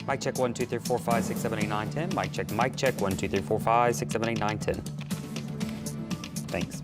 Mic check 1 2 3 4 5 6 7 8 9 10. Mic check. Mic check 1 2 3 4 5 6 7 8 9 10. Thanks.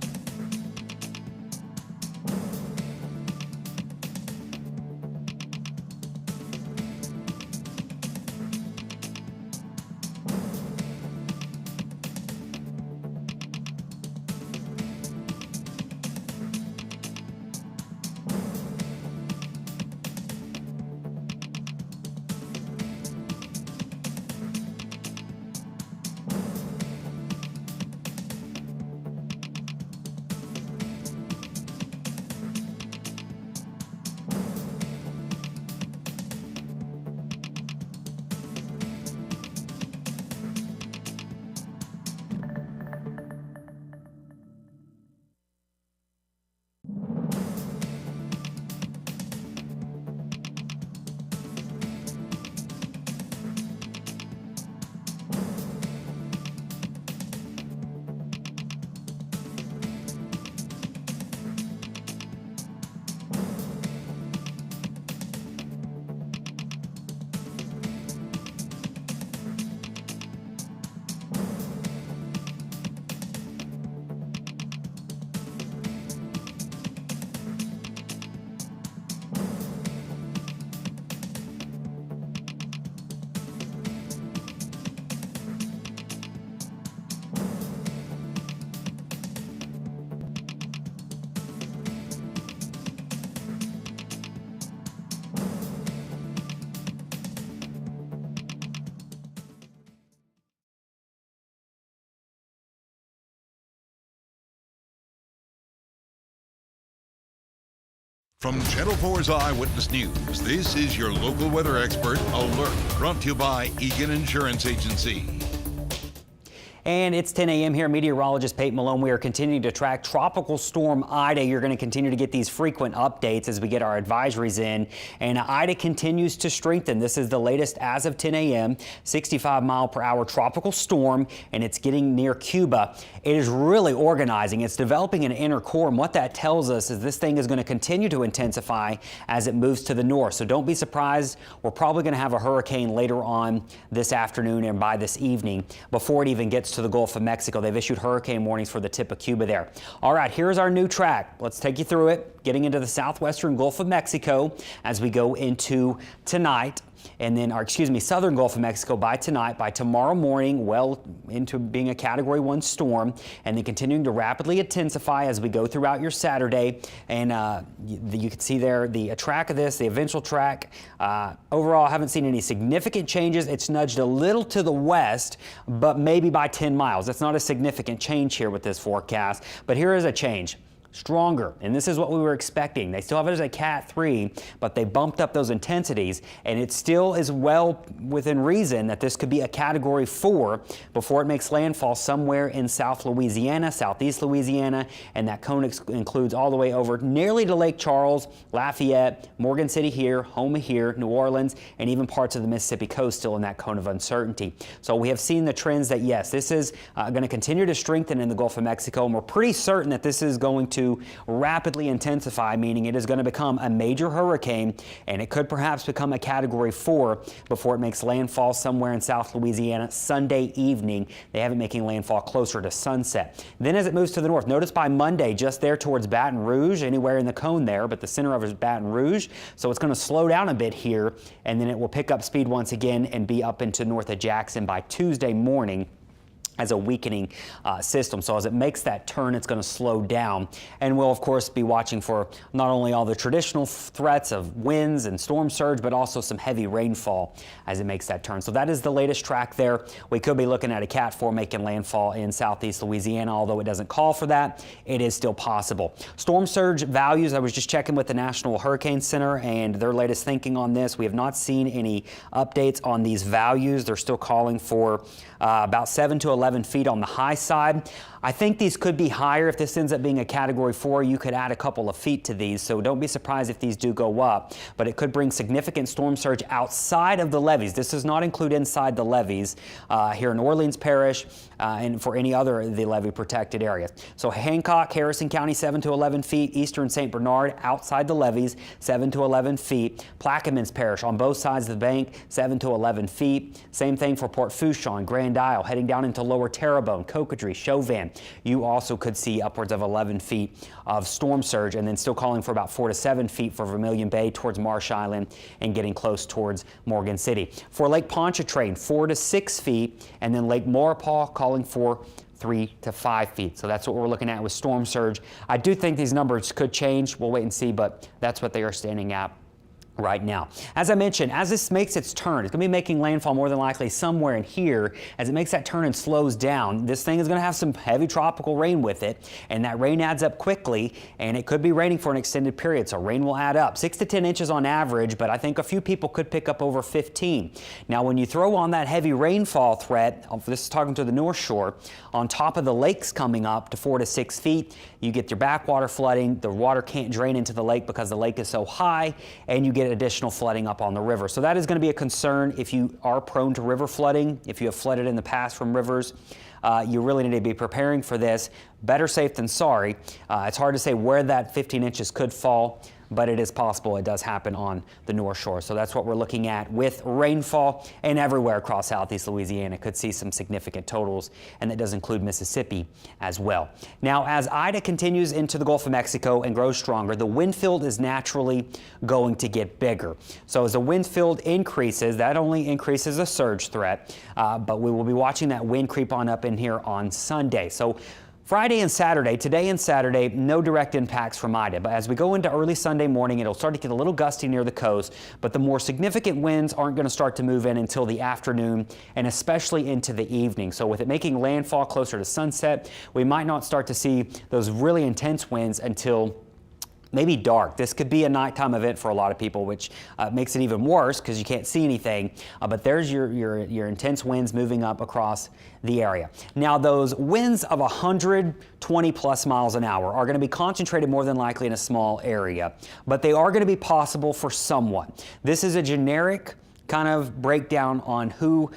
From Channel 4's Eyewitness News, this is your local weather expert alert, brought to you by Egan Insurance Agency. And it's 10 a.m. here. Meteorologist Payton Malone. We are continuing to track Tropical Storm Ida. You're going to continue to get these frequent updates as we get our advisories in. And Ida continues to strengthen. This is the latest as of 10 a.m. 65-mile-per-hour tropical storm, and it's getting near Cuba. It is really organizing. It's developing an inner core, and what that tells us is this thing is going to continue to intensify as it moves to the north. So don't be surprised. We're probably going to have a hurricane later on this afternoon and by this evening before it even gets to the Gulf of Mexico. They've issued hurricane warnings for the tip of Cuba there. All right, here's our new track. Let's take you through it, getting into the southwestern Gulf of Mexico as we go into tonight. And then, southern Gulf of Mexico by tonight, by tomorrow morning, well into being a Category 1 storm, and then continuing to rapidly intensify as we go throughout your Saturday. And you can see there the track of this, the eventual track. Overall, I haven't seen any significant changes. It's nudged a little to the west, but maybe by 10 miles. That's not a significant change here with this forecast, but here is a change. Stronger, and this is what we were expecting. They still have it as a Cat 3, but they bumped up those intensities, and it still is well within reason that this could be a Category 4 before it makes landfall somewhere in South Louisiana, Southeast Louisiana, and that cone includes all the way over nearly to Lake Charles, Lafayette, Morgan City here, Houma here, New Orleans, and even parts of the Mississippi coast still in that cone of uncertainty. So we have seen the trends that, yes, this is going to continue to strengthen in the Gulf of Mexico, and we're pretty certain that this is going to rapidly intensify, meaning it is going to become a major hurricane, and it could perhaps become a Category 4 before it makes landfall somewhere in South Louisiana Sunday evening. They have it making landfall closer to sunset. Then as it moves to the north, notice by Monday just there towards Baton Rouge, anywhere in the cone there, but the center of it is Baton Rouge, so it's going to slow down a bit here, and then it will pick up speed once again and be up into north of Jackson by Tuesday morning as a weakening system. So as it makes that turn, it's going to slow down. And we'll, of course, be watching for not only all the traditional threats of winds and storm surge, but also some heavy rainfall as it makes that turn. So that is the latest track there. We could be looking at a Cat 4 making landfall in southeast Louisiana, although it doesn't call for that. It is still possible. Storm surge values, I was just checking with the National Hurricane Center and their latest thinking on this. We have not seen any updates on these values. They're still calling for about 7 to 11 feet on the high side. I think these could be higher. If this ends up being a Category 4, you could add a couple of feet to these, so don't be surprised if these do go up. But it could bring significant storm surge outside of the levees. This does not include inside the levees here in Orleans Parish and for any other of the levee protected areas. So Hancock, Harrison County, 7 to 11 feet. Eastern St. Bernard, outside the levees, 7 to 11 feet. Plaquemines Parish on both sides of the bank, 7 to 11 feet. Same thing for Port Fourchon, Grand Isle, heading down into Lower Terrebonne, Cocodrie, Chauvin. You also could see upwards of 11 feet of storm surge, and then still calling for about 4 to 7 feet for Vermilion Bay towards Marsh Island and getting close towards Morgan City. For Lake Pontchartrain, 4 to 6 feet, and then Lake Maurepas calling for 3 to 5 feet. So that's what we're looking at with storm surge. I do think these numbers could change. We'll wait and see, but that's what they are standing at right now. As I mentioned, as this makes its turn, it's going to be making landfall more than likely somewhere in here. As it makes that turn and slows down, this thing is going to have some heavy tropical rain with it, and that rain adds up quickly, and it could be raining for an extended period, so rain will add up. 6 to 10 inches on average, but I think a few people could pick up over 15. Now, when you throw on that heavy rainfall threat, this is talking to the North Shore, on top of the lakes coming up to 4 to 6 feet, you get your backwater flooding. The water can't drain into the lake because the lake is so high, and you get additional flooding up on the river. So that is going to be a concern if you are prone to river flooding, if you have flooded in the past from rivers. You really need to be preparing for this. Better safe than sorry. It's hard to say where that 15 inches could fall, but it is possible it does happen on the North Shore. So that's what we're looking at with rainfall, and everywhere across southeast Louisiana could see some significant totals, and that does include Mississippi as well. Now, as Ida continues into the Gulf of Mexico and grows stronger, the wind field is naturally going to get bigger. So as the wind field increases, that only increases the surge threat, but we will be watching that wind creep on up in here on Sunday. So Friday and Saturday, today and Saturday, no direct impacts from Ida. But as we go into early Sunday morning, it'll start to get a little gusty near the coast, but the more significant winds aren't going to start to move in until the afternoon and especially into the evening. So with it making landfall closer to sunset, we might not start to see those really intense winds until maybe dark. This could be a nighttime event for a lot of people, which makes it even worse because you can't see anything. But there's your intense winds moving up across the area. Now, those winds of 120 plus miles an hour are going to be concentrated more than likely in a small area, but they are going to be possible for someone. This is a generic kind of breakdown on who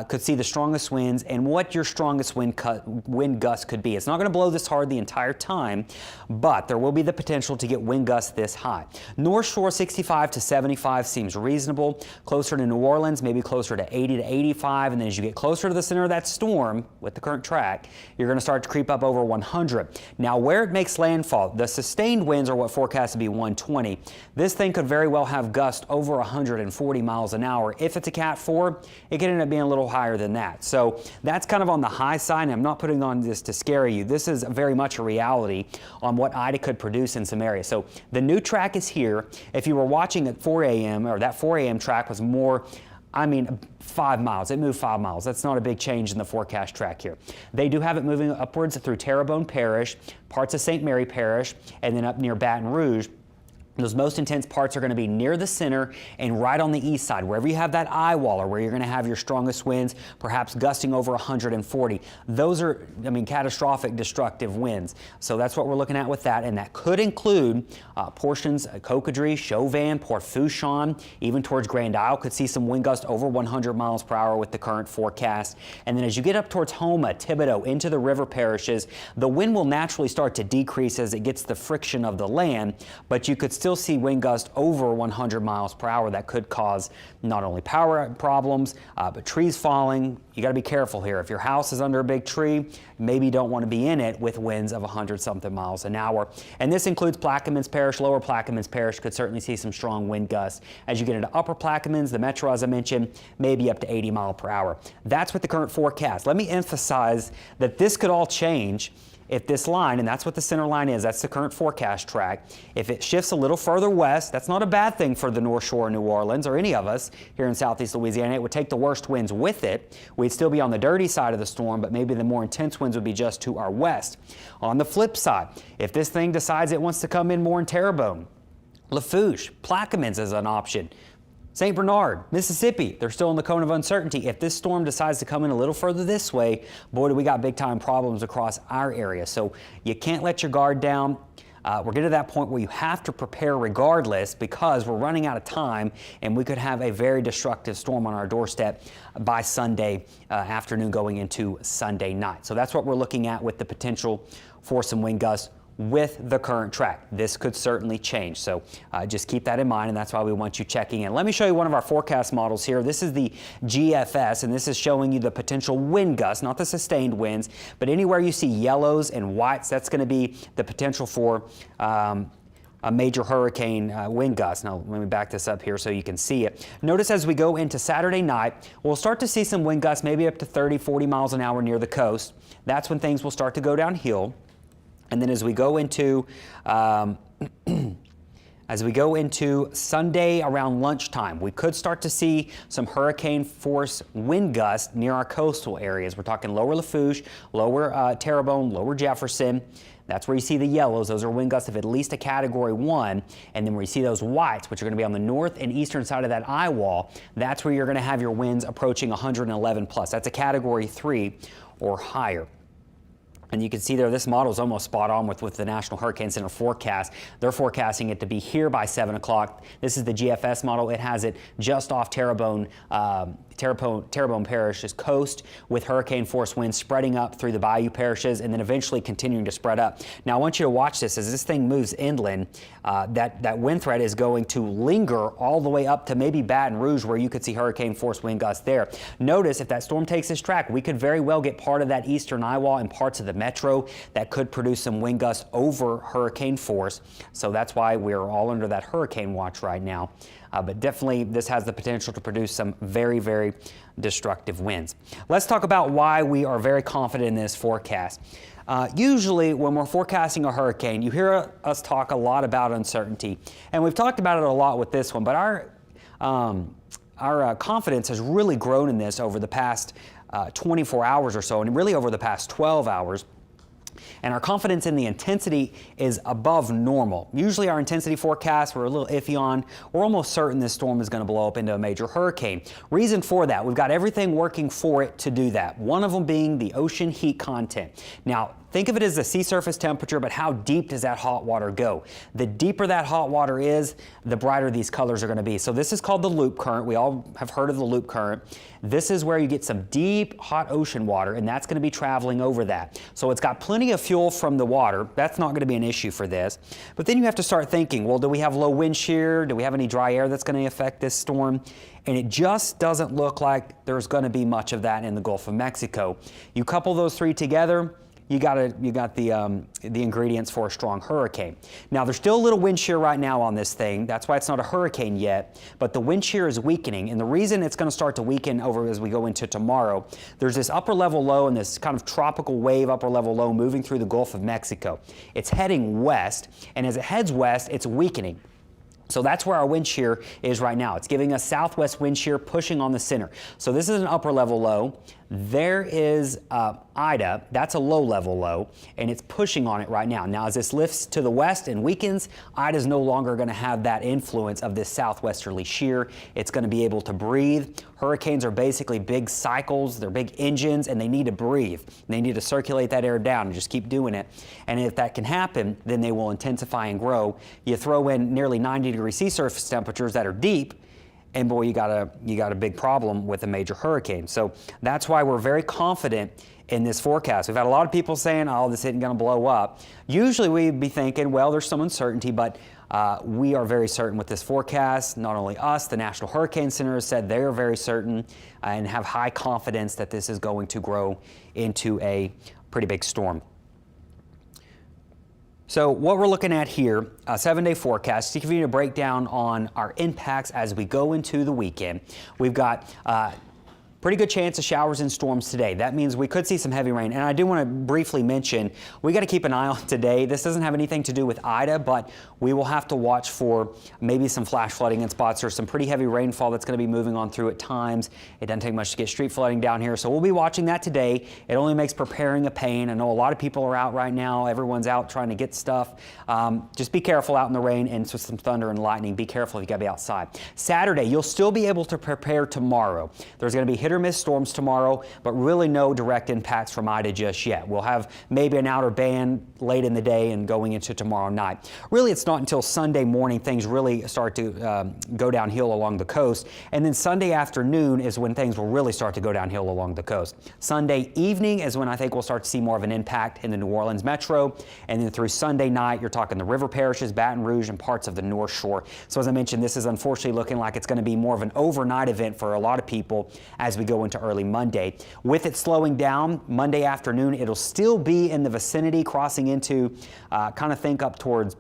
could see the strongest winds and what your strongest wind gust could be. It's not going to blow this hard the entire time, but there will be the potential to get wind gusts this high. North Shore 65 to 75 seems reasonable. Closer to New Orleans, maybe closer to 80 to 85, and then as you get closer to the center of that storm with the current track, you're going to start to creep up over 100. Now, where it makes landfall, the sustained winds are what forecast to be 120. This thing could very well have gusts over 140 miles an hour. If it's a Cat 4, it could end up being a little higher than that. So that's kind of on the high side, and I'm not putting on this to scare you. This is very much a reality on what Ida could produce in some areas. So the new track is here. If you were watching at 4 a.m., or that 4 a.m. track was more, 5 miles. It moved 5 miles. That's not a big change in the forecast track here. They do have it moving upwards through Terrebonne Parish, parts of St. Mary Parish, and then up near Baton Rouge. Those most intense parts are going to be near the center and right on the east side, wherever you have that eye waller, where you're going to have your strongest winds, perhaps gusting over 140. Those are, catastrophic, destructive winds. So that's what we're looking at with that, and that could include portions of Cocodrie, Chauvin, Port Fourchon, even towards Grand Isle could see some wind gusts over 100 miles per hour with the current forecast. And then as you get up towards Houma, Thibodaux, into the river parishes, the wind will naturally start to decrease as it gets the friction of the land, but you could still see wind gusts over 100 miles per hour that could cause not only power problems, but trees falling. You got to be careful here. If your house is under a big tree, maybe you don't want to be in it with winds of 100-something miles an hour. And this includes Plaquemines Parish. Lower Plaquemines Parish could certainly see some strong wind gusts. As you get into Upper Plaquemines, the metro, as I mentioned, maybe up to 80 miles per hour. That's with the current forecast. Let me emphasize that this could all change if this line, and that's what the center line is, that's the current forecast track, if it shifts a little further west, that's not a bad thing for the North Shore of New Orleans or any of us here in southeast Louisiana. It would take the worst winds with it. We'd still be on the dirty side of the storm, but maybe the more intense winds would be just to our west. On the flip side, if this thing decides it wants to come in more in Terrebonne, Lafourche, Plaquemines is an option. St. Bernard, Mississippi, they're still in the cone of uncertainty. If this storm decides to come in a little further this way, boy, do we got big time problems across our area. So you can't let your guard down. We're getting to that point where you have to prepare regardless, because we're running out of time and we could have a very destructive storm on our doorstep by Sunday afternoon going into Sunday night. So that's what we're looking at with the potential for some wind gusts with the current track. This could certainly change, so just keep that in mind, and that's why we want you checking in. Let me show you one of our forecast models here. This is the GFS, and this is showing you the potential wind gusts, not the sustained winds, but anywhere you see yellows and whites, that's going to be the potential for a major hurricane wind gust. Now, let me back this up here so you can see it. Notice as we go into Saturday night, we'll start to see some wind gusts, maybe up to 30, 40 miles an hour near the coast. That's when things will start to go downhill. And then as we go into Sunday around lunchtime, we could start to see some hurricane force wind gusts near our coastal areas. We're talking lower Lafourche, lower Terrebonne, lower Jefferson. That's where you see the yellows. Those are wind gusts of at least a Category 1. And then where you see those whites, which are going to be on the north and eastern side of that eye wall, that's where you're going to have your winds approaching 111 plus. That's a Category 3 or higher. And you can see there, this model is almost spot on with the National Hurricane Center forecast. They're forecasting it to be here by 7 o'clock. This is the GFS model. It has it just off Terrebonne Parish's coast, with hurricane force winds spreading up through the bayou parishes and then eventually continuing to spread up. Now I want you to watch this as this thing moves inland. That wind threat is going to linger all the way up to maybe Baton Rouge, where you could see hurricane force wind gusts there. Notice if that storm takes this track, we could very well get part of that eastern eye wall and parts of the metro that could produce some wind gusts over hurricane force. So that's why we're all under that hurricane watch right now. But definitely this has the potential to produce some very, very destructive winds. Let's talk about why we are very confident in this forecast. Usually when we're forecasting a hurricane, you hear us talk a lot about uncertainty, and we've talked about it a lot with this one, but our confidence has really grown in this over the past 24 hours or so, and really over the past 12 hours. And our confidence in the intensity is above normal. Usually our intensity forecasts we're a little iffy on. We're almost certain this storm is going to blow up into a major hurricane. Reason for that, we've got everything working for it to do that. One of them being the ocean heat content. Now, think of it as the sea surface temperature, but how deep does that hot water go? The deeper that hot water is, the brighter these colors are going to be. So this is called the loop current. We all have heard of the loop current. This is where you get some deep, hot ocean water, and that's going to be traveling over that. So it's got plenty of fuel from the water. That's not going to be an issue for this. But then you have to start thinking, well, do we have low wind shear? Do we have any dry air that's going to affect this storm? And it just doesn't look like there's going to be much of that in the Gulf of Mexico. You couple those three together, you got the ingredients for a strong hurricane. Now, there's still a little wind shear right now on this thing. That's why it's not a hurricane yet, but the wind shear is weakening. And the reason it's going to start to weaken over as we go into tomorrow, there's this upper level low and this kind of tropical wave upper level low moving through the Gulf of Mexico. It's heading west, and as it heads west, it's weakening. So that's where our wind shear is right now. It's giving us southwest wind shear pushing on the center. So this is an upper level low. There is Ida, that's a low level low, and it's pushing on it right now. Now as this lifts to the west and weakens, Ida's no longer going to have that influence of this southwesterly shear. It's going to be able to breathe. Hurricanes are basically big cycles, they're big engines, and they need to breathe. They need to circulate that air down and just keep doing it. And if that can happen, then they will intensify and grow. You throw in nearly 90-degree sea surface temperatures that are deep, and boy, you got a big problem with a major hurricane. So that's why we're very confident in this forecast. We've had a lot of people saying, oh, this isn't going to blow up. Usually we'd be thinking, well, there's some uncertainty, but we are very certain with this forecast. Not only us, the National Hurricane Center has said they're very certain and have high confidence that this is going to grow into a pretty big storm. So what we're looking at here, a 7-day forecast, to give you a breakdown on our impacts as we go into the weekend. We've got Pretty good chance of showers and storms today. That means we could see some heavy rain. And I do want to briefly mention, we got to keep an eye on today. This doesn't have anything to do with Ida, but we will have to watch for maybe some flash flooding in spots or some pretty heavy rainfall that's going to be moving on through at times. It doesn't take much to get street flooding down here, so we'll be watching that today. It only makes preparing a pain. I know a lot of people are out right now. Everyone's out trying to get stuff. Just be careful out in the rain and with some thunder and lightning. Be careful if you got to be outside. Saturday, you'll still be able to prepare tomorrow. There's going to be hit or miss storms tomorrow, but really no direct impacts from Ida just yet. We'll have maybe an outer band late in the day and going into tomorrow night. Really, it's not until Sunday morning things really start to go downhill along the coast, and then Sunday afternoon is when things will really start to go downhill along the coast. Sunday evening is when I think we'll start to see more of an impact in the New Orleans metro, and then through Sunday night, you're talking the river parishes, Baton Rouge, and parts of the North Shore. So as I mentioned, this is unfortunately looking like it's going to be more of an overnight event for a lot of people as we go into early Monday. With it slowing down Monday afternoon, it'll still be in the vicinity, crossing into kind of think up towards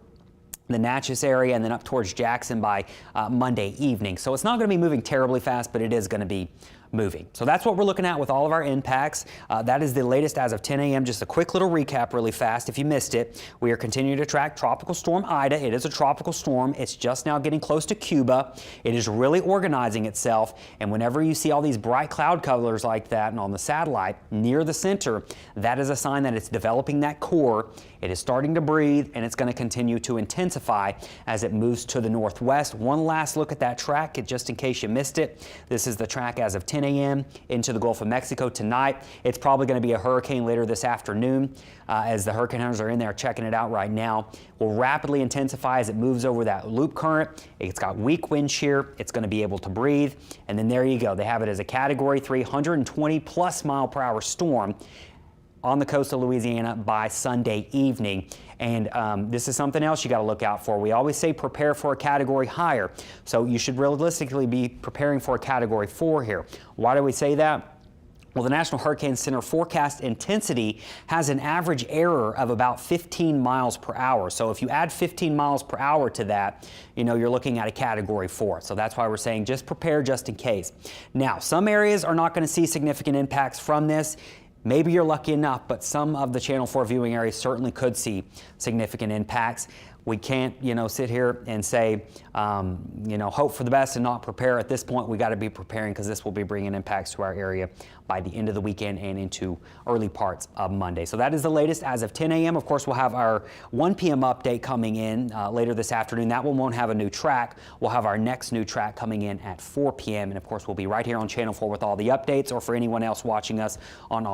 the Natchez area and then up towards Jackson by Monday evening. So it's not going to be moving terribly fast, but it is going to be moving. So that's what we're looking at with all of our impacts. That is the latest as of 10 a.m. Just a quick little recap really fast if you missed it. We are continuing to track Tropical Storm Ida. It is a tropical storm. It's just now getting close to Cuba. It is really organizing itself, and whenever you see all these bright cloud colors like that and on the satellite near the center, that is a sign that it's developing that core. It is starting to breathe, and it's going to continue to intensify as it moves to the northwest. One last look at that track, just in case you missed it. This is the track as of 10 a.m. into the Gulf of Mexico tonight. It's probably going to be a hurricane later this afternoon as the hurricane hunters are in there checking it out right now. Will rapidly intensify as it moves over that loop current. It's got weak wind shear. It's going to be able to breathe. And then there you go. They have it as a Category 3, 120 plus mile per hour storm on the coast of Louisiana by Sunday evening. And this is something else you got to look out for. We always say prepare for a category higher. So you should realistically be preparing for a Category 4 here. Why do we say that? Well, the National Hurricane Center forecast intensity has an average error of about 15 miles per hour. So if you add 15 miles per hour to that, you know, you're looking at a Category 4. So that's why we're saying just prepare just in case. Now, some areas are not going to see significant impacts from this. Maybe you're lucky enough, but some of the Channel 4 viewing areas certainly could see significant impacts. We can't, sit here and say, hope for the best and not prepare. At this point, we got to be preparing because this will be bringing impacts to our area by the end of the weekend and into early parts of Monday. So that is the latest as of 10 a.m. Of course, we'll have our 1 p.m. update coming in later this afternoon. That one won't have a new track. We'll have our next new track coming in at 4 p.m. And of course, we'll be right here on Channel 4 with all the updates, or for anyone else watching us on all